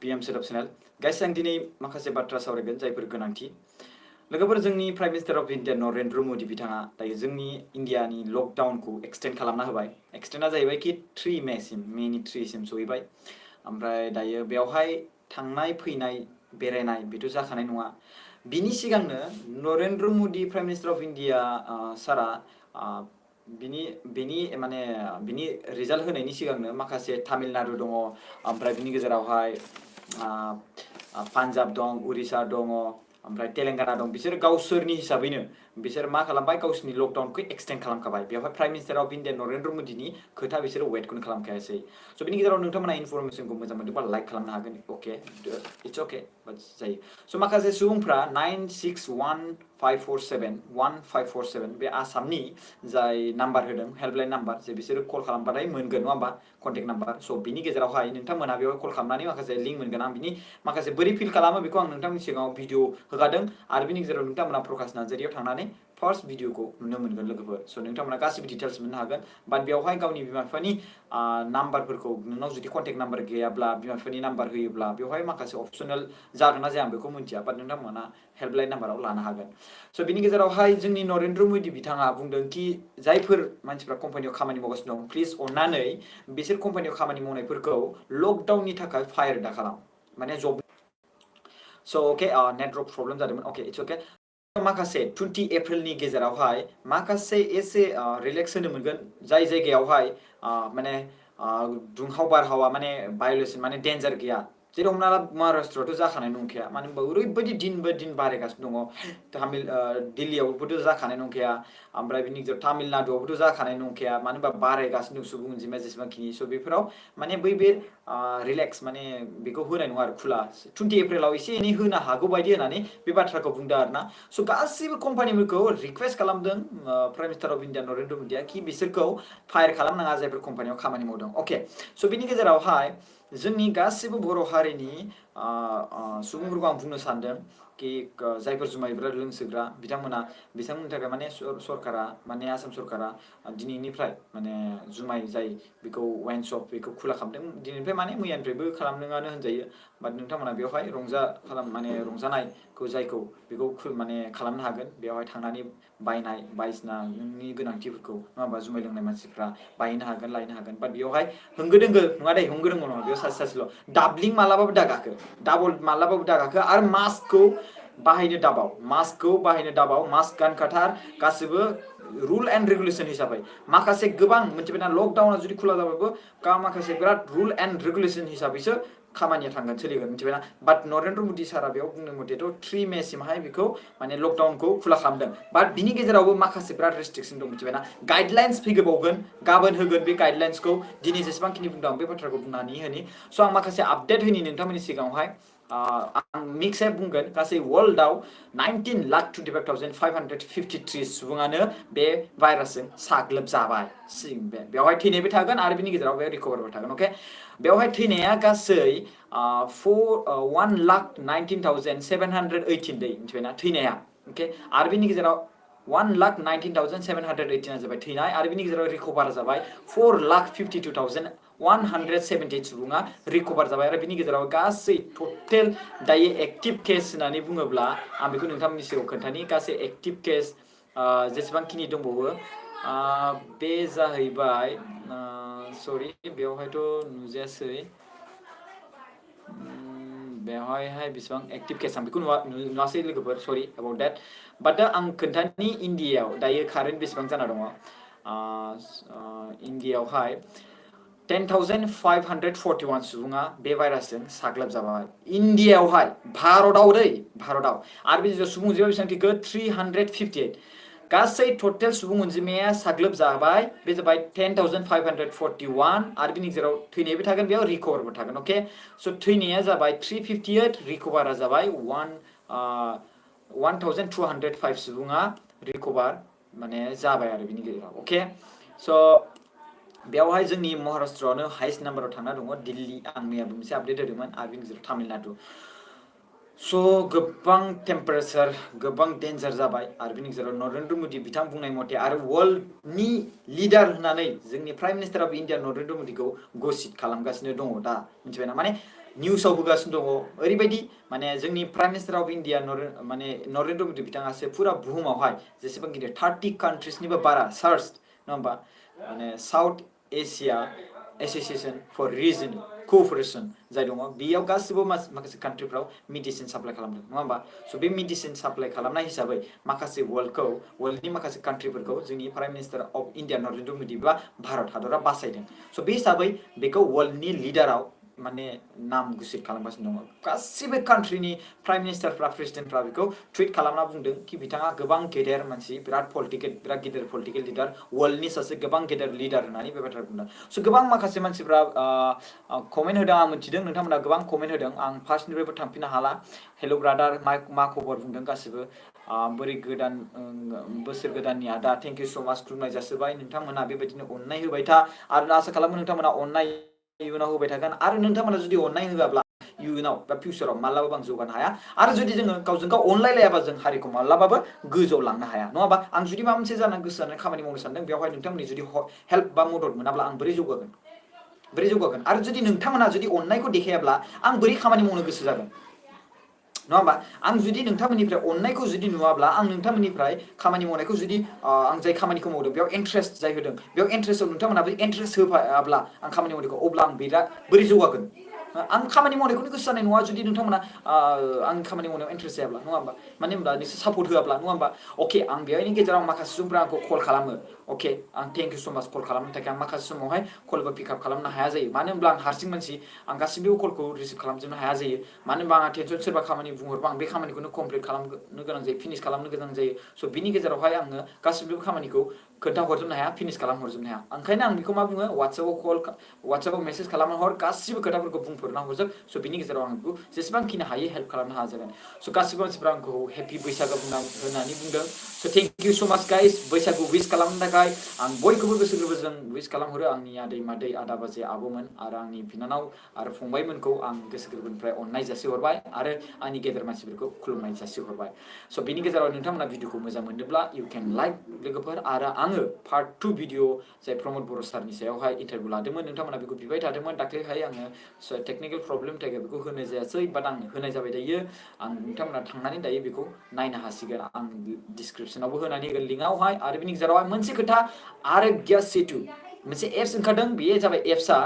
PM Setup Channel. Guys, आं दिनै माखासे बाथ्रा सावरायगोन जायफोर गोनांथि। लोगोफोर जोंनि prime minister of India Narendra Modi बिथाङा दायो जोंनि इन्डियानि लकडाउनखौ एक्सटेन्ड खालामना होबाय। एक्सटेन्डआ जाहैबाय कि 3 मेनि 3 सिम सहैबाय। ओमफ्राय दायो बेवहाय थांनाय फैनाय बेरायनाय बेथ' जाखानाय नङा। बिनि सिगांनो Narendra Modi prime minister of India सारा बिनि रिजाल्ट होनायनि सिगांनो माखासे तामिलनाडु दङ, ओमफ्राय बिनि गेजेरावहाय पान्जाब दं, उरिष्या दङ, ओमफ्राय तेलेंगाना दं। बिसोर गावसोरनि हिसाबैनो बिसोर मा खालामबाय, गावसोरनि लकडाउनखौ एक्सटेन्ड खालामखाबाय। बेवहाय prime minister of India Narendra मोदीनि खोथा बिसोरो वेटखौनो खालामखायासै। स' बिनि गेजेराव नोंथांमोना इनफरमेसनखौ मोजां मोनदोंबा लाइक खालामनो हागोन। अके, इट्स अके, बाट जायो। स' माखासे सुबुंफ्रा 9615471547 बे आसामनि जाय नाम्बार होदों, हेल्पलाइन नाम्बार, जे बिसोरो कल खालामबाथाय मोनगोन नङा होमबा, कन्टेक्ट नाम्बार। स' बिनि गेजेरावहाय नोंथांमोना बेवहाय कल खालामनानै माखासे लिंक मोनगोन। आं बिनि माखासे बोरै फिल खालामो बेखौ आं नोंथांनि सिगाङाव भिडिअ होगादों, आरो बिनि गेजेराव नोंथांमोना प्रकाश नार्जारियाव थांनानै फार्स्ट भिडिअखौ नुनो मोनगोन लोगोफोर। स' नोंथांमोना गासिबो डिटेल्स मोननो हागोन। बाट बेवहाय गावनि बिमा बिफानि नाम्बारफोरखौ, नोंनाव जुदि कन्टेक्ट नाम्बार गैयाब्ला, बिमा बिफानि नाम्बार होयोब्ला बेवहाय माखासे अपसनेल जागोन ना जाया आं बेखौ मिथिया, बाट नोंथांमोना हेल्पलाइन नाम्बाराव लानो हागोन। स' बिनि गेजेरावहाय जोंनि नरेन्द्र मोदी बिथाङा बुंदों कि जायफोर मानसिफ्रा कम्पानियाव खामानि मावगासिनो दं, प्लिज अननानै बिसोर कम्पानियाव खामानि मावनायफोरखौ लकडाउननि थाखाय फायार दा खालाम, माने जब। स' अके, नेटवर्क प्रब्लेम जादोंमोन। अके, इट्स अके। माखासे 20 एप्रिलनि गेजेरावहाय माखासे एसे रिलेक्स होनो मोनगोन जाय जायगायावहाय माने दुंहाव बारहावा, माने भायलेसन, माने डेन्जार गैया। जेरै हमना ला महाराष्ट्रआवथ' जाखानाय नंखाया, मानो होनबा ओरैबायदि दिनबो दिन बारायगासिनो दङ। दिल्लीयावबोथ' जाखानाय नंखाया, ओमफ्राय बिनि गेजेराव तामिलनाडुआवबोथ' जाखानाय नंखाया, मानो होनबा बारायगासिनो दं सुबुं अनजिमाया जेसेबांखिनि। स' बेफोराव माने बे रिलेक्स, माने बेखौ होनाय नङा आरो खुला। 20 एप्रिलाव एसे एनै होनो हागौ बायदि होननानै बे बाथ्राखौ बुंदों आरोना। स' गासिबो कम्पानिफोरखौ रिक्वेस्ट खालामदों prime minister of India Narendra मोदीया कि बिसोरखौ फायार खालामनाङा जायफोर कम्पानियाव खामानि मावदों। अके, स' बिनि गेजेरावहाय जोंनि गासिबो बर' हारिनि सुबुंफोरखौ आं बुंनो सानदों कि जायफोर जुमायफोरा लोंसोग्रा बिथांमोननि थाखाय माने सरकारा, माने आसाम सरकारा दिनैनिफ्राय माने जुमाय जाय बेखौ वाइन शप बेखौ खुला खालामदों दिनैनिफ्राय, माने मैयानिफ्रायबो खालामदोंआनो होनजायो। बाट नोंथांमोना बेवहाय रंजानायखौ जायखौ बेखौ माने खालामनो हागोन। बेवहाय थांनानै बायनाय बायदिसिना नोंनि गोनांथिफोरखौ नङा होमबा, जुमाय लोंनाय मानसिफ्रा बायनो हागोन, लायनो हागोन। बाट बेवहाय होंगो दोंगो नङा दे, होंगो दोंगो नङा, बेयाव सासेल'। डाबलिं मालाबाबो दागाखो, डाबल मालाबाबो दागाखो, आरो मास्कखौ बाहायनो दाबाव, मास्क गानखाथार गासिबो रुल एन्ड रेगुलेसन हिसाबै। माखासे गोबां मोनथिबायना, लकडाउना जुदि खुला जाबाबो माखासे बिराद रुल एन्ड रेगुलेसन हिसाबैसो खामानिया थांगोन, सोलिगोन, मिथिबायना। बाट नरेन्द्र मोदी सारा बेयाव बुंनाय मथेथ' 3 मेसिमहाय बेखौ माने लकडाउनखौ खुला खालामदों। बाट बिनि गेजेरावबो माखासे बिराद रेस्ट्रिक्सन दं, मिथिबायना। गाइडलाइन्स फैबावगोन, गाबोन होगोन बे गाइडलाइन्सखौ। दिनै जेसेबांखिनि बुंदों आं बे बाथ्राखौ बुंनानै होनि। स' आं माखासे आपडेट होनि नोंथांमोननि सिगाङावहाय। आं मिक्सयै बुंगोन, गासै वर्ल्डआव 19,25,553 सुबुङानो बे भाइरासजों साग्लोबजाबाय। बेवहाय थैनायबो थागोन आरो बिनि गेजेराव बे रिकभारबो थागोन। अके, बेवहाय थैनाया गासै 1,19,718 दै, मिथिबायना, थैनाया। अके, आरो बिनि गेजेराव 1,19,718 जाबाय थैनाय, आरो बिनि गेजेराव रिकभार जाबाय 4,52,178 सुबुङा रिकभार जाबाय। आरो बिनि गेजेराव गासै टटेल दायो एक्टिभ केस होननानै बुङोब्ला आं बेखौ नोंथांमोननि सिगाङाव खोन्थानि। गासै एक्टिभ केस जेसेबांखिनि दंबावो बे जाहैबाय, सरि बेवहायथ' नुजायासै, बेवहायहाय बेसेबां एक्टिभ केस आं बेखौ नुवासै लोगोफोर, सरि एबाउट देट। बाट आं खोन्थानि इन्डियायाव दायो कारेन्ट बेसेबां जाना दङ। इन्डियायावहाय 10,541 सुबुङा बे भाइरासजों साग्लोबजाबाय। इन्डियायावहाय, भारतआव दै, भारतआव। आरो बिनि सुबुं अनजिमाया बेसेबां थैखो, 358। गासै टटेल सुबुं अनजिमाया साग्लोबजाबाय बे जाबाय 10,541, आरो बिनि गेजेराव थैनायबो थागोन, बेयाव रिकभारबो थागोन। अके, स' थैनाया जाबाय 358, रिकभारा जाबाय 1,205 सुबुङा रिकभार माने जाबाय आरो बिनि गेजेराव। अके, स' बेवहाय जोंनि महाराष्ट्रआनो हाइस्ट नाम्बाराव थांना दङ, दिल्ली, आं मैयाबो मोनसे आपडेट होदोंमोन, आरो बिनि गेजेराव तामिलनाडु। स' गोबां टेम्पारेचार, गोबां डेन्जार जाबाय। आरो बिनि गेजेराव नरेन्द्र मोदी बिथां बुंनाय मथे, आरो वर्ल्डनि लिडार होननानै जोंनि prime minister of India Narendra मोदीखौ घोषित खालामगासिनो दङ दा, मिथिबायना। माने निउसाव होगासिनो दङ ओरैबायदि माने जोंनि प्राइम मिनिस्टार अफ इन्डिया माने नरेन्द्र मदि बिथाङासो फुरा बुहुमावहाय जेसेबां गिदिर 30 कान्ट्रिसनिबो बारा सार्च नङा होमबा माने South Asia association for region cooperation जाय दङ बेयाव गासिबो माखासे कान्ट्रिफ्राव मेडिसिन साप्लाइ खालामदों नङा होमबा स' बे मेडिसिन साप्लाइ खालामनाय हिसाबै माखासे वर्ल्डनि माखासे कान्ट्रिफोरखौ जोंनि prime minister of India Narendra Modi बा भारत हादरा बासायदों स' बे हिसाबै बेखौ वर्ल्डनि लिडाराव माने नाम गुसित खालामगासिनो दङ गासिबो कान्ट्रिनि प्राइम मिनिस्टारफ्रा प्रेसिडेन्टफ्रा बेखौ टुइट खालामना बुंदों कि बिथाङा गोबां गेदेर मानसि बिराद गिदिर पलिटिकेल लिडार वर्ल्डनि सासे गोबां गेदेर लिडार होननानै बे बाथ्रा बुंदों स' गोबां माखासे मानसिफ्रा कमेन्ट होदों आं मिथिदों नोंथांमोना गोबां कमेन्ट होदों आं फार्स्टनिफ्रायबो थांफिननो हाला हेल' ब्रादार मा खबर बुंदों गासिबो बोरै गोदान बोसोर गोदाननि आदा थेंक इउ स' माच खुलुमनाय जासिबाय नोंथांमोना बेबायदिनो अननाय होबाय था आरो आसा खालामो नोंथांमोना अननाय इयुनाव होबाय थागोन आरो नोंथांमोना जुदि अननाय होआब्ला इयुनाव बा फिउचाराव मालाबाबो आं जौगानो हाया आरो जुदि जोङो गावजों गाव अनलायलायाबा जों हारिखौ मालाबाबो गोजौआव लांनो हाया नङाबा आं जुदि माबा मोनसे जानो गोसो जानानै खामानि मावनो सानदों बेवहाय नोंथांमोननि जुदि हेल्प बा मदद मोनाब्ला आं बोरै जौगागोन आरो जुदि नोंथांमोना जुदि अननायखौ देखायाब्ला आं बोरै खामानि मावनो गोसो जागोन नङा होमबा आं जुदि नोंथांमोननिफ्राय अननायखौ जुदि नुवाब्ला आं नोंथांमोननिफ्राय खामानि मावनायखौ जुदि आं जाय खामानिखौ मावदों बेयाव इन्ट्रेस्ट जाय होदों बेयाव इन्ट्रेस्टआव नोंथांमोनाबो इन्ट्रेस्ट होफायाब्ला आं खामानि मावनायखौ अब्ला आं बिराद बोरै जौगागोन आं खामानि मावनायखौनो गोसो जानाय नङा जुदि नोंथांमोना आंनि खामानि मावनायाव इन्ट्रेस्ट जायाब्ला नङा होमबा मानो होनब्ला नोंसोर सापर्ट होआब्ला नङा होमबा अके आं बेहायनि गेजेराव माखासे सुबुंफ्रा आंखौ कल खालामो अके आं थेंक इउ स' माच कल खालामनो थाखाय आं माखासे समावहाय कलबो पिकआप खालामनो हाया जायो मानो होनब्ला आं हारसिं मानसि आं गासिबो कलखौ रिसिभ खालामजोबनो हाया जायो मानो होनबा आंहा टेनसन सोरबा खामानि बुंहरबा आं बे खामानिखौनो कमप्लिट खालामनो गोनां जायो फिनिश खालामनो गोनां जायो स' बिनि गेजेरावहाय आङो गासिबो खामानिखौ खोन्थाहरजोबनो हाया फिनिश खालामहरजोबनो हाया ओंखायनो आं बेखौ मा बुङो वाट्सएपआव मेसेज खालामना हर गासिबो खोथाफोरखौ बुंफोरना हरजोब स' बिनि गेजेराव आं बेखौ जेसेबांखिनि हायो हेल्प खालामनो हाजागोन स' गासिबो मानसिफ्रा आंखौ हेपि बैसागु होननानै बुंदों स' थेंक इउ स' माच गाइस बैसागु विश खालामनो थाखाय आं बयखौबो गोसो गोरबोजों विश खालामहरो आंनि आदै मादै आदा बाजै आब'मोन आरो आंनि बिनानाव आरो फंबायमोनखौ आं गोसो गोरबोनिफ्राय अननाय जासिहरबाय आरो आंनि गेदेर मानसिफोरखौ खुलुमनाय जासिहरबाय स' बिनि गेजेराव नोंथांमोना भिडिअखौ मोजां मोनदोंब्ला इउ केन लाइक लोगोफोर आरो आङो पार्ट 2 भिडिअ जाय प्रमद बर' सारनि सायावहाय इन्टारभिउ लादोंमोन नोंथांमोना बेखौ बिबाय थादोंमोन दाख्लैहाय आङो टेकनिकेल प्रब्लेम थाखाय बेखौ होनाय जायासै बाट आं होनाय जाबाय दायो आं नोंथांमोना थांनानै दायो बेखौ नायनो हासिगोन आं डिसक्रिपसनावबो होनानै होगोन लिंकआवहाय आरो बिनि गेजेरावहाय मोनसे खोथा आरोग्य सेतु मोनसे एप्स ओंखारदों बेयो जाबाय एप्सआ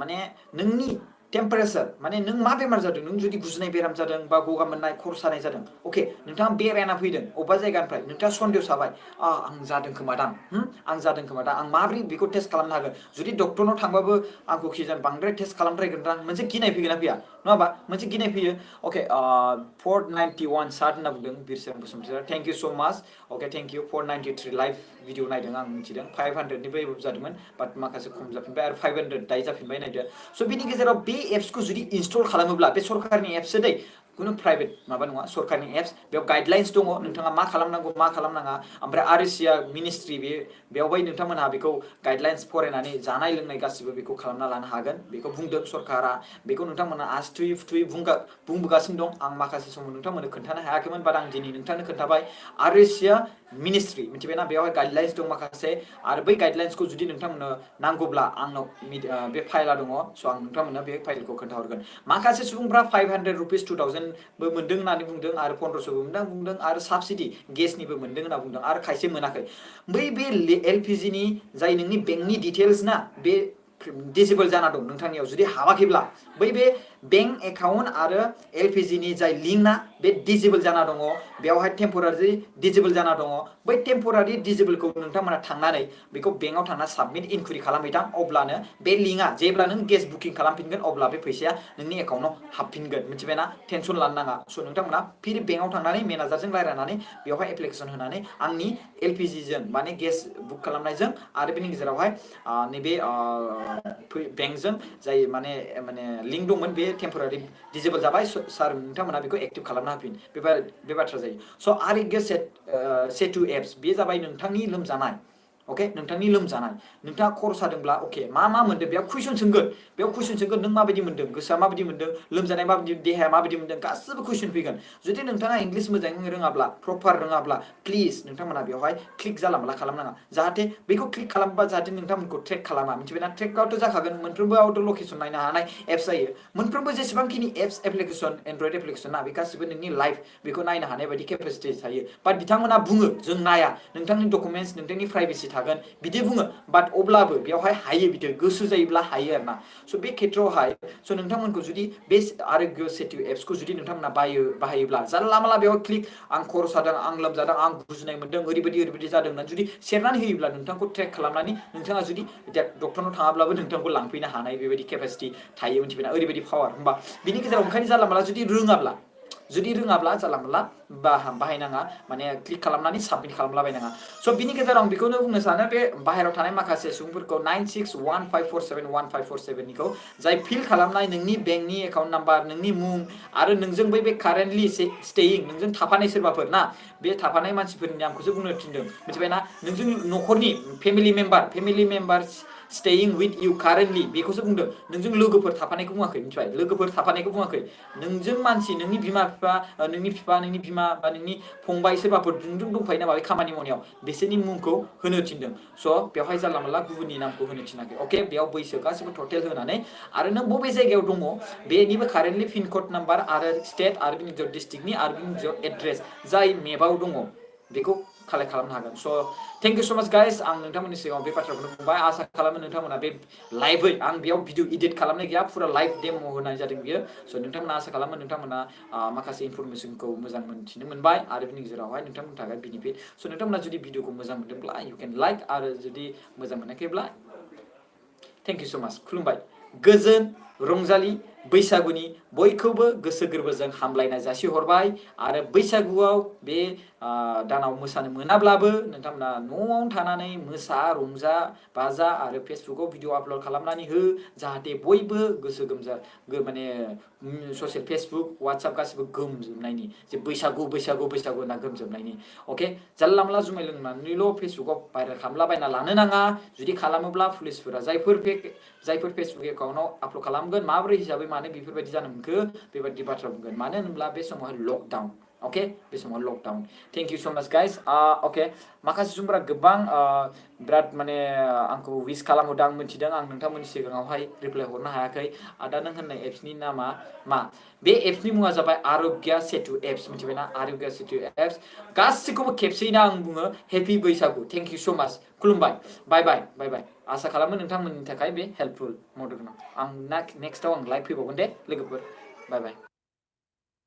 माने नोंनि टेम्पारेचार माने नों मा बेमार जादों नों जुदि गुजुनाय बेराम जादों बा गगा मोननाय खर' सानाय जादों अके नोंथाङा बेरायना फैदों अबेबा जायगानिफ्राय नोंथाङा सन्देह साबाय आं जादों खोमादां आं माबोरै बेखौ टेस्ट खालामनो हागोन जुदि डक्टरनाव थांबाबो आंखौ खिजान बांद्राय टेस्ट खालामद्रायगोनदां मोनसे गिनाय फैगोन ना फैया नङा होमबा मोनसे गिनाय फैयो अके 491 सार्ट होनना बुंदों बिरसों बसुमतारी थेंक इउ स' माच अके थेंक इउ 493 लाइभ भिडिअ नायदों आं मिथिदों 500निफ्राय जादोंमोन बाट माखासे खम जाफिनबाय आरो 500 दायो जाफिनबाय नायदो स' बिनि गेजेराव बे एप्सखौ जुदि इनस्टल खालामोब्ला बे सरकारनि एप्ससो दै खुनु प्राइभेट माबा नङा सरकारनि एप्स बेयाव गाइडलाइन्स दङ नोंथाङा मा खालामनांगौ मा खालामनाङा ओमफ्राय आरएससिआ मिनिस्ट्रि बेयावहाय नोंथांमोनहा बेखौ गाइडलाइन्स फरायनानै जानाय लोंनाय गासिबो बेखौ खालामना लानो हागोन बेखौ बुंदों सरकारा बेखौ नोंथांमोना आसि थुयै फुथुयै बुंबोगासिनो दं आं माखासे समाव नोंथांमोननो खोन्थानो हायाखैमोन बाट आं दिनै नोंथांनो खोन्थाबाय आरएससिआ मिनिस्ट्रि मिथिबायना बेवहाय गाइडलाइन्स दं माखासे आरो बै गाइडलाइन्सखौ जुदि नोंथांमोननो नांगौब्ला आंनाव बे फाइला दङ स' आं नोंथांमोननो बे फाइलखौ खोन्थाहरगोन माखासे सुबुंफ्रा 500 रुपिस 2000बो मोन्दों होननानै बुंदों आरो 1500बो मोन्दों बुंदों आरो साबसिडि गेसनिबो मोन्दों होनना बुंदों आरो खायसे मोनाखै बे एलपिजिनि जाय नोंनि बेंकनि डिटेल्स ना बे डिसेबल जाना दं नोंथांनियाव जुदि हाबाखैब्ला बे बेंक एकाउन्ट आरो एलपिजिनि जाय लिंक ना बे डिसेबल जाना दङ बेवहाय टेम्परारि डिसेबल जाना दङ बै टेम्परारि डिसेबलखौ नोंथांमोना थांनानै बेखौ बेंकआव थांना साबमिट इनकुइरि खालामहैथां अब्लानो बे लिंकआ जेब्ला नों गेस बुकिं खालामफिनगोन अब्ला बे फैसाया नोंनि एकाउन्टआव हाबफिनगोन मिथिबायना टेनसन लानो नाङा स' नोंथांमोना फिर बेंकआव थांनानै मेनेजारजों रायज्लायनानै बेवहाय एप्लिकेसन होनानै आंनि एलपिजिजों माने गेस बुक खालामनायजों आरो बेनि गेजेरावहाय नैबे बेंकजों जाय माने लिंक दंमोन बे टेम्परारि डिसेबल जाबाय सार नोंथांमोना बेखौ एक्टिभ खालामना होफिन बे बाथ्रा जायो स' आरोग्य सेतु एप्स बे जाबाय नोंथांनि लोमजानाय अके नोंथांनि लोमजानाय नोंथाङा खर' सादोंब्ला अके मा मोनदों बेयाव कुइसन सोंगोन नों माबायदि मोनदों गोसोआ माबायदि मोनदों लोमजानाय माबायदि देहाया माबायदि मोनदों गासिबो कुइसन फैगोन जुदि नोंथाङा इंलिश मोजाङै रोङाब्ला प्रपार रोङाब्ला प्लिज नोंथांमोना बेवहाय क्लिक जाला खालामनाङा जाहाथे बेखौ क्लिक खालामबा जाहाथे नोंथांमोनखौ ट्रेक खालामा मिथिबायना ट्रेकआवथ' जाखागोन मोनफ्रोमबोआवथ' लकेसन नायनो हानाय एप्स जायो मोनफ्रोमबो जेसेबांखिनि एप्स एप्लिकेसन एन्ड्रइड एप्लिकेसन ना बे गासिबो नोंनि लाइफ बेखौ नायनो हानाय बायदि केपासिटि थायो बाट बिथांमोना बुङो जों नाया नोंथांनि डकुमेन्टस नोंथांनि प्राइभेसि थागोन बिदि बुङो बाट अब्लाबो बेवहाय हायो बिदि गोसो जायोब्ला हायो आरोना स' बे खेथ्रआवहाय स' नोंथांमोनखौ जुदि बे आरोग्य सेतु एप्सखौ जुदि नोंथांमोना बाहायोब्ला जानला माला बेयाव क्लिक आं खर' सादों आं लोमजादों आं गुजुनाय मोनदों ओरैबायदि जादों होननानै जुदि सेरनानै होयोब्ला नोंथांखौ ट्रेक खालामनानै नोंथाङा जुदि डक्टरनाव थाङाब्लाबो नोंथांखौ लांफैनो हानाय बेबायदि केपासिटि थायो मिथिबायना ओरैबायदि पावार होमबा बिनि गेजेराव ओंखायनो जानला माला जुदि रोङाब्ला जानला माला बाहायनाङा माने क्लिक खालामनानै साबमिट खालामलाबायनाङा स' बिनि गेजेराव आं बेखौनो बुंनो सानो बे बाहेरायाव थानाय माखासे सुबुंफोरखौ 9615471547निखौ जाय फिल खालामनाय नोंनि बेंकनि एकाउन्ट नाम्बार नोंनि मुं आरो नोंजों बे कारेन्टलि स्टेयिं नोंजों थाफानाय सोरबाफोर ना बे थाफानाय मानसिफोरनि नामखौसो बुंनो थिनदों मिथिबायना नोंजों न'खरनि फेमिलि मेम्बार स्टेयिं विथ इउ कारेन्टलि बेखौसो बुंदों नोंजों लोगोफोर थाफानायखौ बुङाखै मिथिबाय लोगोफोर थाफानायखौ बुङाखै नोंजों मानसि नोंनि बिमा बिफा नोंनि बिफा नोंनि बिमा बा नोंनि फंबाय सोरबाफोर नोंजों दंफायो नामा बे खामानि मावनायाव बिसोरनि मुंखौ होनो थिनदों स' बेवहाय जानला मानला गुबुननि नामखौ होनो थिनाखै अके बेयाव बैसो गासिबो टटेल होनानै आरो नों बबे जायगायाव दङ बेनिबो कारेन्टलि पिन कड नाम्बार आरो स्टेट आरो बिनि डिस्ट्रिक्टनि आरो बिनि एड्रेस जाय मेपाव दङ बेखौ कालेक्ट खालामनो हागोन स' थेंक इउ स' माच गाइस आं नोंथांमोननि सिगाङाव बे बाथ्राखौनो बुंबाय आसा खालामो नोंथांमोना बे लाइभै आं बेयाव भिडिअ इडिट खालामनाय गैया फुरा लाइभ डेम' होनाय जादों बियो स' नोंथांमोना आसा खालामो नोंथांमोना माखासे इनफरमेसनखौ मोजां मोनथिनो मोनबाय आरो बिनि गेजेरावहाय नोंथांमोननि थाखाय बेनिफिट स' नोंथांमोना जुदि भिडिअखौ मोजां मोनदोंब्ला इउ केन लाइक आरो जुदि मोजां मोनाखैब्ला थेंक इउ स' माच खुलुमबाय गोजोन रंजालि बैसागुनि बयखौबो गोसो गोरबोजों हामलायनाय जासिहरबाय आरो बैसागुआव बे दानाव मोसानो मोनाब्लाबो नोंथांमोना न'आवनो थानानै मोसा रंजा बाजा आरो फेसबुकाव भिडिअ आपल'ड खालामनानै हो जाहाथे बयबो गोसो माने ससियेल फेसबुक वाट्सएप गासिबो गोमजोबनायनि जे बैसागु होनना गोमजोबनायनि अके जानला मानला जुमाय लोंनानैल' फेसबुकाव भाइरेल खालामलाबायना लानो नाङा जुदि खालामोब्ला पुलिसफोरा जायफोर फेसबुक एकाउन्टाव आपल'ड खालामगोन माबोरै हिसाबै मानो बेफोरबायदि जानो मोनखो बेबायदि बाथ्रा बुंगोन मानो होनोब्ला बे समावहाय लकडाउन अके बे समाव लकडाउन थेंक इउ स' माच गाइस अके माखासे सुबुंफोरा गोबां बिराद माने आंखौ विश खालामहरदों आं मिथिदों आं नोंथांमोननि सिगाङावहाय रिप्लाइ हरनो हायाखै आदा नों होननाय एप्सनि नामा मा बे एप्सनि मुङा जाबाय आर'ग्य सेतु एप्स मिथिबायना आर'ग्य सेतु एप्स गासिखौबो खेबसेयैनो आं बुङो हेपि बैसागु थेंक इउ स' माच खुलुमबाय बाय बाय आसा खालामो नोंथांमोननि थाखाय बे हेल्पफुल मदद गोनां आं नेक्स्टआव आं लाइभ फैबावगोन दे लोगोफोर बाय